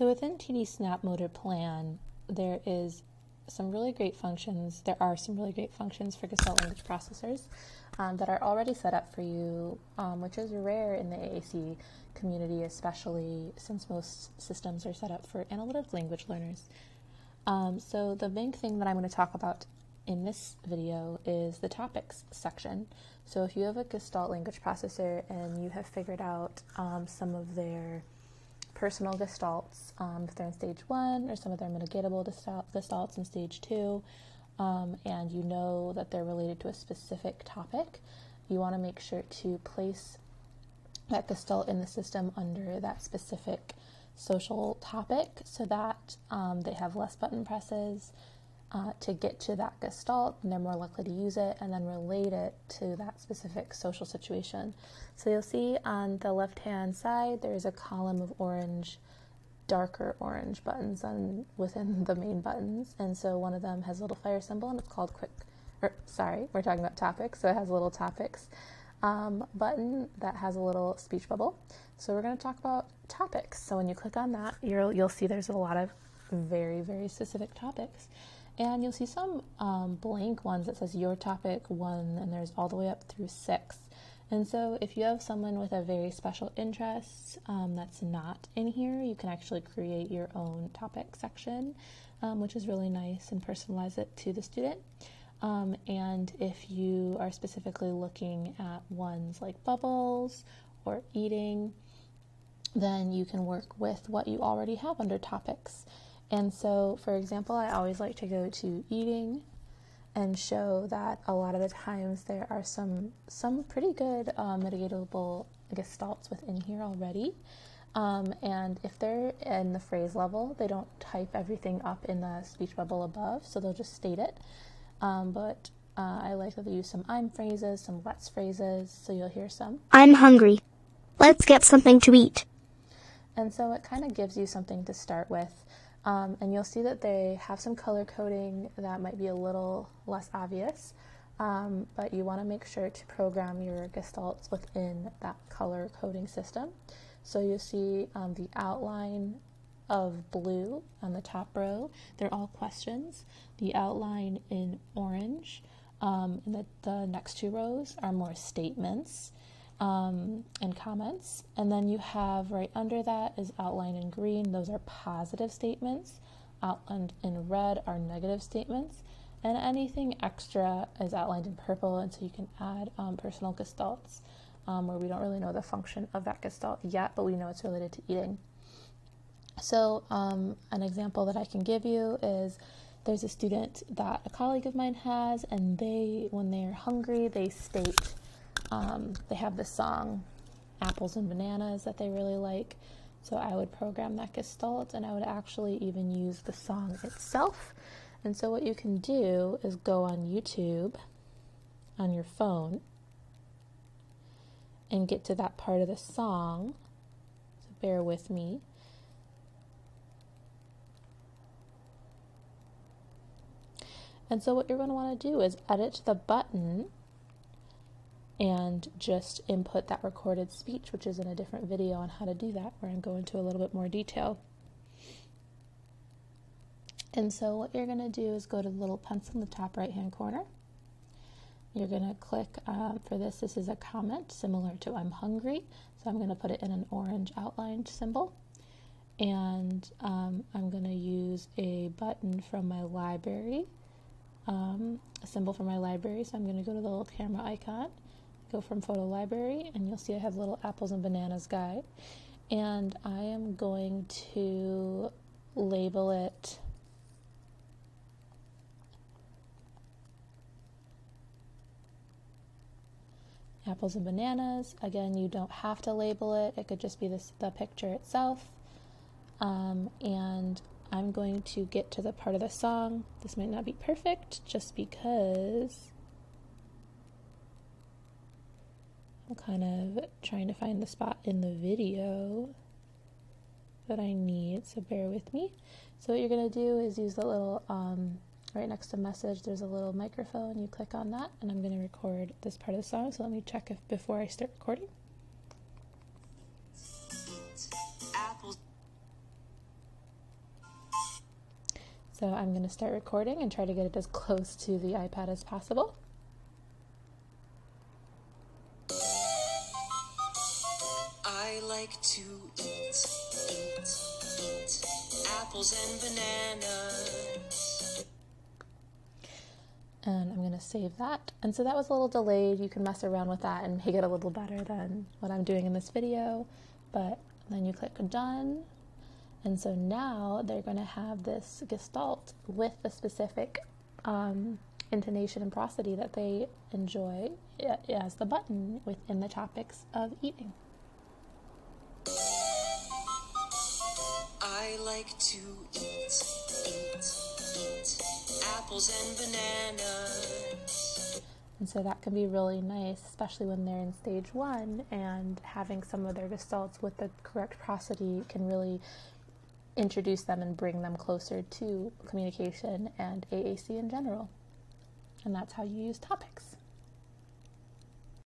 So within TD Snap Motor Plan, there are some really great functions for Gestalt Language Processors that are already set up for you, which is rare in the AAC community, especially since most systems are set up for analytic language learners. So the big thing that I'm going to talk about in this video is the topics section. So if you have a Gestalt Language Processor and you have figured out some of their personal gestalts, if they're in stage 1, or some of their mitigatable gestalts in stage 2, and you know that they're related to a specific topic, you want to make sure to place that gestalt in the system under that specific social topic so that they have less button presses to get to that gestalt, and they're more likely to use it and then relate it to that specific social situation. So you'll see on the left-hand side there's a column of orange, darker orange buttons within the main buttons, and so one of them has a little fire symbol and it's called we're talking about topics, so it has a little topics button that has a little speech bubble. So we're going to talk about topics. So when you click on that, you'll see there's a lot of very, very specific topics. And you'll see some blank ones that says your topic 1, and there's all the way up through 6. And so if you have someone with a very special interest that's not in here, you can actually create your own topic section, which is really nice, and personalize it to the student. And if you are specifically looking at ones like bubbles or eating, then you can work with what you already have under topics. And so, for example, I always like to go to eating and show that a lot of the times there are some pretty good mitigatable gestalts within here already. And if they're in the phrase level, they don't type everything up in the speech bubble above, so they'll just state it. But I like that they use some I'm phrases, some let's phrases, so you'll hear some. I'm hungry. Let's get something to eat. And so it kind of gives you something to start with. And you'll see that they have some color coding that might be a little less obvious, but you want to make sure to program your gestalts within that color coding system. So you'll see the outline of blue on the top row, they're all questions. The outline in orange and the next 2 rows are more statements and comments. And then you have right under that is outlined in green, those are positive statements. Outlined in red are negative statements. And anything extra is outlined in purple, and so you can add personal gestalts where we don't really know the function of that gestalt yet, but we know it's related to eating. So an example that I can give you is there's a student that a colleague of mine has, and when they're hungry, they state, they have this song, Apples and Bananas, that they really like. So I would program that gestalt, and I would actually even use the song itself. And so what you can do is go on YouTube on your phone and get to that part of the song. So bear with me. And so what you're going to want to do is edit the button and just input that recorded speech, which is in a different video on how to do that, where I'm going into a little bit more detail. And so what you're going to do is go to the little pencil in the top right-hand corner. You're going to click, for this is a comment similar to I'm hungry, so I'm going to put it in an orange outlined symbol. And I'm going to use a button from my library, a symbol from my library, so I'm going to go to the little camera icon, go from photo library, and you'll see I have a little apples and bananas guide, and I am going to label it apples and bananas. Again, you don't have to label it, it could just be the picture itself. And I'm going to get to the part of the song. This might not be perfect just because I'm kind of trying to find the spot in the video that I need, so bear with me. So what you're going to do is use the little, right next to message, there's a little microphone. You click on that, and I'm going to record this part of the song. So let me check before I start recording. Apples. So I'm going to start recording and try to get it as close to the iPad as possible. I like to eat apples and bananas. And I'm going to save that. And so that was a little delayed. You can mess around with that and make it a little better than what I'm doing in this video. But then you click done. And so now they're going to have this gestalt with the specific intonation and prosody that they enjoy as the button within the topics of eating. I like to eat apples and bananas. And so that can be really nice, especially when they're in stage 1, and having some of their gestalts with the correct prosody can really introduce them and bring them closer to communication and AAC in general. And that's how you use topics.